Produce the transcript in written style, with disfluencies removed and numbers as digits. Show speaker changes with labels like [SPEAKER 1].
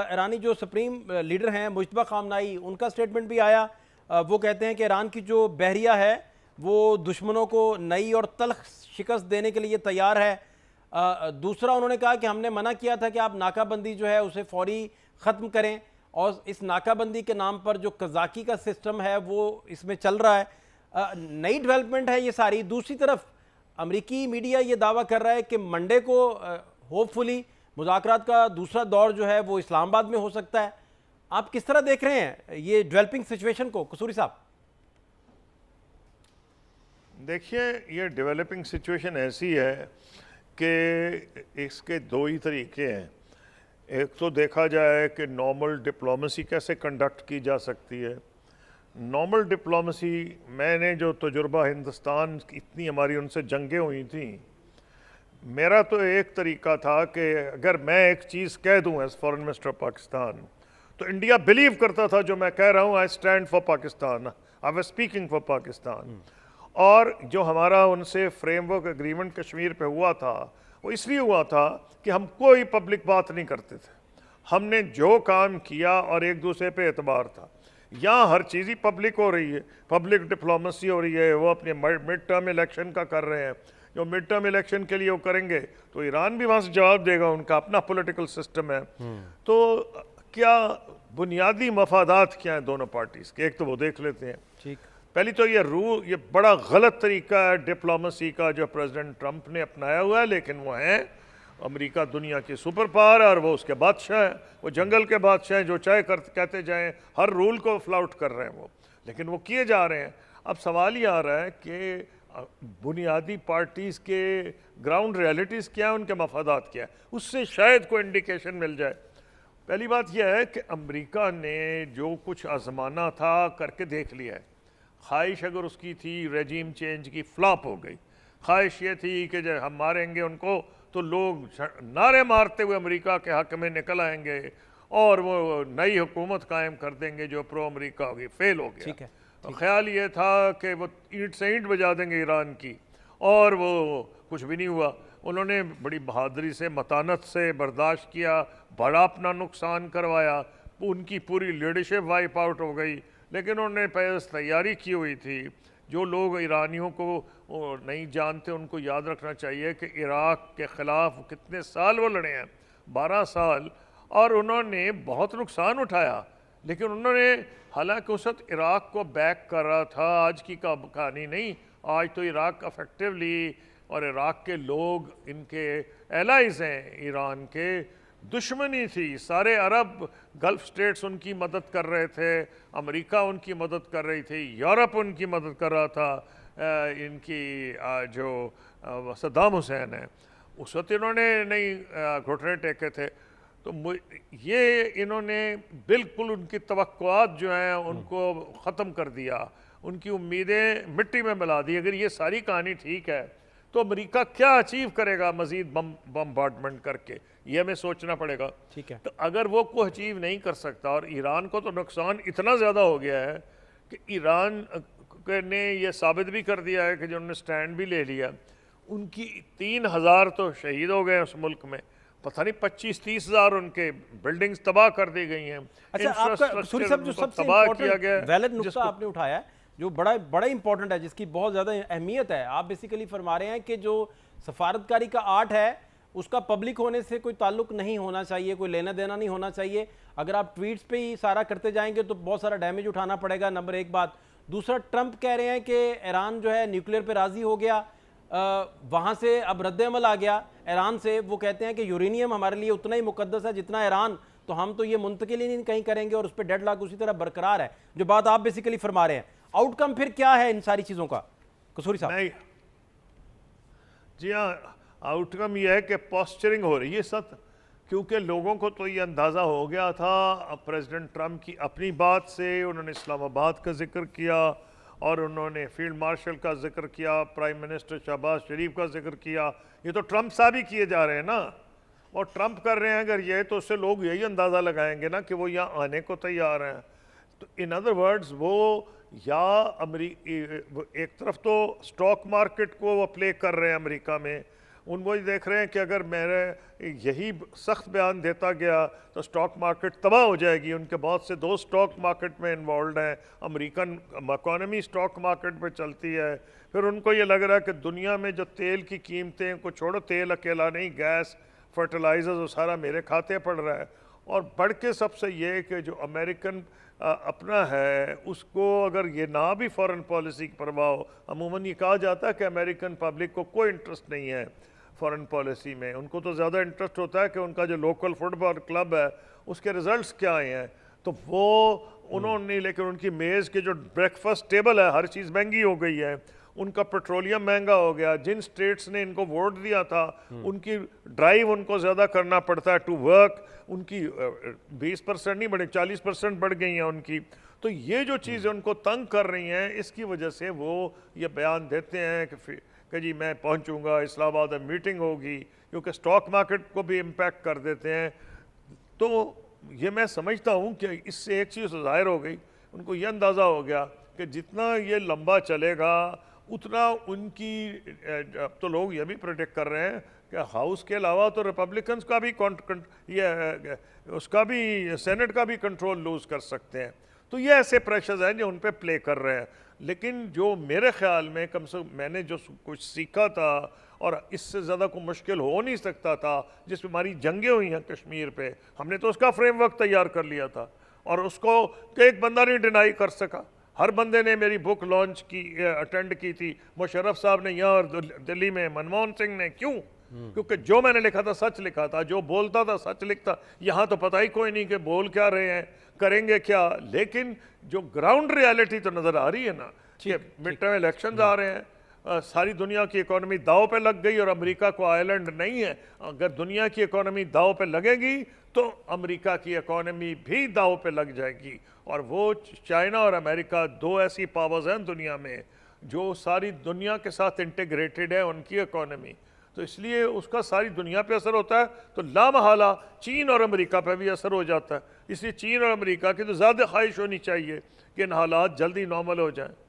[SPEAKER 1] ایرانی جو supreme leader ہیں مجتبیٰ خامنائی، ان کا سٹیٹمنٹ بھی آیا. وہ کہتے ہیں کہ ایران کی جو بحریہ ہے وہ دشمنوں کو نئی اور تلخ شکست دینے کے لیے تیار ہے. دوسرا انہوں نے کہا کہ ہم نے منع کیا تھا کہ آپ ناکہ بندی جو ہے اسے فوری ختم کریں، اور اس ناکہ بندی کے نام پر جو قزاقی کا سسٹم ہے وہ اس میں چل رہا ہے. نئی ڈیولپمنٹ ہے یہ ساری. دوسری طرف امریکی میڈیا یہ دعویٰ کر رہا ہے کہ منڈے کو ہوپ فلی مذاکرات کا دوسرا دور جو ہے وہ اسلام آباد میں ہو سکتا ہے. آپ کس طرح دیکھ رہے ہیں یہ ڈیولپنگ سچویشن کو قصوری صاحب؟
[SPEAKER 2] دیکھیے، یہ ڈیولپنگ سچویشن ایسی ہے کہ اس کے دو ہی طریقے ہیں. ایک تو دیکھا جائے کہ نارمل ڈپلومیسی کیسے کنڈکٹ کی جا سکتی ہے. نارمل ڈپلومیسی، میں نے جو تجربہ ہندوستان اتنی ہماری ان سے جنگیں ہوئی تھیں، میرا تو ایک طریقہ تھا کہ اگر میں ایک چیز کہہ دوں ایز فارن منسٹر پاکستان، تو انڈیا بلیو کرتا تھا جو میں کہہ رہا ہوں، I stand for Pakistan, I was speaking for Pakistan. اور جو ہمارا ان سے فریم ورک اگریمنٹ کشمیر پہ ہوا تھا وہ اس لیے ہوا تھا کہ ہم کوئی پبلک بات نہیں کرتے تھے. ہم نے جو کام کیا اور ایک دوسرے پہ اعتبار تھا. یہاں ہر چیز ہی پبلک ہو رہی ہے، پبلک ڈپلومیسی ہو رہی ہے. وہ اپنے مڈ ٹرم الیکشن کا کر رہے ہیں. جو مڈ ٹرم الیکشن کے لیے وہ کریں گے تو ایران بھی وہاں سے جواب دے گا، ان کا اپنا پولیٹیکل سسٹم ہے. تو کیا بنیادی مفادات کیا ہیں دونوں پارٹیز کے، ایک تو وہ دیکھ لیتے ہیں.
[SPEAKER 1] ٹھیک.
[SPEAKER 2] پہلی تو یہ بڑا غلط طریقہ ہے ڈپلومیسی کا جو پریزیڈنٹ ٹرمپ نے اپنایا ہوا ہے. لیکن وہ ہیں امریکہ دنیا کی سپر پاور ہے اور وہ اس کے بادشاہ ہیں، وہ جنگل کے بادشاہ ہیں، جو چاہے کہتے جائیں، ہر رول کو فلاؤٹ کر رہے ہیں وہ. لیکن وہ کیے جا رہے ہیں. اب سوال یہ آ رہا ہے کہ بنیادی پارٹیز کے گراؤنڈ ریالٹیز کیا ہیں، ان کے مفادات کیا ہیں، اس سے شاید کوئی انڈیکیشن مل جائے. پہلی بات یہ ہے کہ امریکہ نے جو کچھ آزمانا تھا کر کے دیکھ لیا ہے. خواہش اگر اس کی تھی ریجیم چینج کی، فلاپ ہو گئی. خواہش یہ تھی کہ جب ہم ماریں گے ان کو تو لوگ نعرے مارتے ہوئے امریکہ کے حق میں نکل آئیں گے اور وہ نئی حکومت قائم کر دیں گے جو پرو امریکہ ہوگی. فیل ہو گیا.
[SPEAKER 1] ٹھیک ہے.
[SPEAKER 2] خیال یہ تھا کہ وہ اینٹ سے اینٹ بجا دیں گے ایران کی، اور وہ کچھ بھی نہیں ہوا. انہوں نے بڑی بہادری سے، متانت سے برداشت کیا، بڑا اپنا نقصان کروایا. ان کی پوری لیڈرشپ وائپ آؤٹ ہو گئی. لیکن انہوں نے پہلے تیاری کی ہوئی تھی. جو لوگ ایرانیوں کو نہیں جانتے ان کو یاد رکھنا چاہیے کہ عراق کے خلاف کتنے سال وہ لڑے ہیں، 12 سال، اور انہوں نے بہت نقصان اٹھایا. لیکن انہوں نے، حالانکہ اس وقت عراق کو بیک کر رہا تھا، آج کی کہانی نہیں. آج تو عراق افیکٹولی، اور عراق کے لوگ ان کے ایلائز ہیں ایران کے. دشمنی تھی، سارے عرب گلف سٹیٹس ان کی مدد کر رہے تھے، امریکہ ان کی مدد کر رہی تھی، یورپ ان کی مدد کر رہا تھا. ان کی جو صدام حسین ہے، اس وقت انہوں نے نہیں گھٹنے ٹیکے تھے. تو یہ انہوں نے بالکل ان کی توقعات جو ہیں ان کو ختم کر دیا، ان کی امیدیں مٹی میں ملا دی. اگر یہ ساری کہانی ٹھیک ہے تو امریکہ کیا اچیو کرے گا مزید بمبارڈمنٹ کر کے، یہ ہمیں سوچنا پڑے گا.
[SPEAKER 1] ٹھیک ہے.
[SPEAKER 2] تو اگر وہ کوئی اچیو نہیں کر سکتا، اور ایران کو تو نقصان اتنا زیادہ ہو گیا ہے کہ ایران نے یہ ثابت بھی کر دیا ہے کہ جو انہوں نے سٹینڈ بھی لے لیا. ان کی 3000 تو شہید ہو گئے اس ملک میں، پتہ نہیں 25-30 ہزار ان کے بلڈنگز تباہ کر دی گئی ہیں.
[SPEAKER 1] اچھا، آپ کا قصوری صاحب جو سب سے امپورٹنٹ ویلڈ نقطہ آپ نے اٹھایا ہے، جو بڑا امپورٹنٹ ہے، جس کی بہت زیادہ اہمیت ہے، آپ بیسیکلی فرما رہے ہیں کہ جو سفارتکاری کا آرٹ ہے اس کا پبلک ہونے سے کوئی تعلق نہیں ہونا چاہیے، کوئی لینا دینا نہیں ہونا چاہیے. اگر آپ ٹویٹس پہ ہی سارا کرتے جائیں گے تو بہت سارا ڈیمیج اٹھانا پڑے گا. نمبر ایک بات. دوسرا، ٹرمپ کہہ رہے ہیں کہ ایران جو ہے نیوکلیر پہ راضی ہو گیا، وہاں سے اب رد عمل آ گیا ایران سے. وہ کہتے ہیں کہ یورینیم ہمارے لیے اتنا ہی مقدس ہے جتنا ایران، تو ہم تو یہ منتقل ہی نہیں کہیں کریں گے، اور اس پہ ڈیڈ لاک اسی طرح برقرار ہے، جو بات آپ بیسیکلی فرما رہے ہیں. آؤٹ کم پھر کیا ہے ان ساری چیزوں کا قصوری صاحب؟
[SPEAKER 2] جی ہاں، آؤٹ کم یہ ہے کہ پوسچرنگ ہو رہی ہے سب، کیونکہ لوگوں کو تو یہ اندازہ ہو گیا تھا پریزیڈنٹ ٹرمپ کی اپنی بات سے. انہوں نے اسلام آباد کا ذکر کیا، اور انہوں نے فیلڈ مارشل کا ذکر کیا، پرائم منسٹر شہباز شریف کا ذکر کیا. یہ تو ٹرمپ صاحب ہی کیے جا رہے ہیں نا، اور ٹرمپ کر رہے ہیں. اگر یہ تو اس سے لوگ یہی اندازہ لگائیں گے نا کہ وہ یہاں آنے کو تیار ہیں. تو ان ادر ورڈز وہ یا ایک طرف تو سٹاک مارکیٹ کو وہ پلے کر رہے ہیں امریکہ میں، ان وہی دیکھ رہے ہیں کہ اگر میرے یہی سخت بیان دیتا گیا تو سٹاک مارکیٹ تباہ ہو جائے گی. ان کے بہت سے دوست سٹاک مارکیٹ میں انوالوڈ ہیں, امریکن اکانومی سٹاک مارکیٹ پہ چلتی ہے. پھر ان کو یہ لگ رہا ہے کہ دنیا میں جو تیل کی قیمتیں کو چھوڑو, تیل اکیلا نہیں, گیس, فرٹیلائزرز, وہ سارا میرے کھاتے پڑ رہا ہے. اور بڑھ کے سب سے یہ کہ جو امریکن اپنا ہے اس کو اگر یہ نہ بھی فارن پالیسی کی پرواہ ہو, عموماً یہ کہا جاتا ہے کہ امریکن پبلک کو کوئی انٹرسٹ نہیں ہے فارن پالیسی میں, ان کو تو زیادہ انٹرسٹ ہوتا ہے کہ ان کا جو لوکل فٹ بال کلب ہے اس کے ریزلٹس کیا آئے ہیں. تو وہ انہوں نے, لیکن ان کی میز کے جو بریک فاسٹ ٹیبل ہے ہر چیز مہنگی ہو گئی ہے, ان کا پیٹرولیم مہنگا ہو گیا, جن سٹیٹس نے ان کو ووٹ دیا تھا ان کی ڈرائیو ان کو زیادہ کرنا پڑتا ہے ٹو ورک, ان کی 20% نہیں بڑھے 40% بڑھ گئی ہیں ان کی. تو یہ جو چیزیں ان کو تنگ کر رہی ہیں, اس کی وجہ سے وہ یہ بیان دیتے ہیں کہ جی میں پہنچوں گا اسلام آباد میں میٹنگ ہوگی, کیونکہ سٹاک مارکیٹ کو بھی امپیکٹ کر دیتے ہیں. تو یہ میں سمجھتا ہوں کہ اس سے ایک چیز ظاہر ہو گئی, ان کو یہ اندازہ ہو گیا کہ جتنا یہ لمبا چلے گا اتنا ان کی, اب تو لوگ یہ بھی پریڈکٹ کر رہے ہیں کہ ہاؤس کے علاوہ تو ریپبلکنز کا بھی اس کا بھی سینٹ کا بھی کنٹرول لوز کر سکتے ہیں. تو یہ ایسے پریشرز ہیں جو ان پہ پلے کر رہے ہیں. لیکن جو میرے خیال میں کم سے کم میں نے جو کچھ سیکھا تھا, اور اس سے زیادہ کوئی مشکل ہو نہیں سکتا تھا, جس پہ ہماری جنگیں ہوئی ہیں کشمیر پہ, ہم نے تو اس کا فریم ورک تیار کر لیا تھا, اور اس کو ایک بندہ نہیں ڈینائی کر سکا. ہر بندے نے میری بک لانچ کی, اٹینڈ کی تھی, مشرف صاحب نے یہاں دلی میں, منموہن سنگھ نے. کیوں؟ کیونکہ جو میں نے لکھا تھا سچ لکھا تھا, جو بولتا تھا سچ لکھتا. یہاں تو پتہ ہی کوئی نہیں کہ بول کیا رہے ہیں, کریں گے کیا, لیکن جو گراؤنڈ ریالٹی تو نظر آ رہی ہے نا کہ مڈ ٹرم الیکشنز آ رہے ہیں, ساری دنیا کی اکانومی داؤ پہ لگ گئی, اور امریکہ کو آئرلینڈ نہیں ہے. اگر دنیا کی اکانومی داؤ پہ لگے گی تو امریکہ کی اکانومی بھی داؤ پہ لگ جائے گی. اور وہ چائنا اور امریکہ دو ایسی پاورز ہیں دنیا میں جو ساری دنیا کے ساتھ انٹیگریٹڈ ہے ان کی اکانومی. تو اس لیے اس کا ساری دنیا پہ اثر ہوتا ہے, تو لامحالہ چین اور امریکہ پہ بھی اثر ہو جاتا ہے. اس لیے چین اور امریکہ کی تو زیادہ خواہش ہونی چاہیے کہ ان حالات جلدی نارمل ہو جائیں.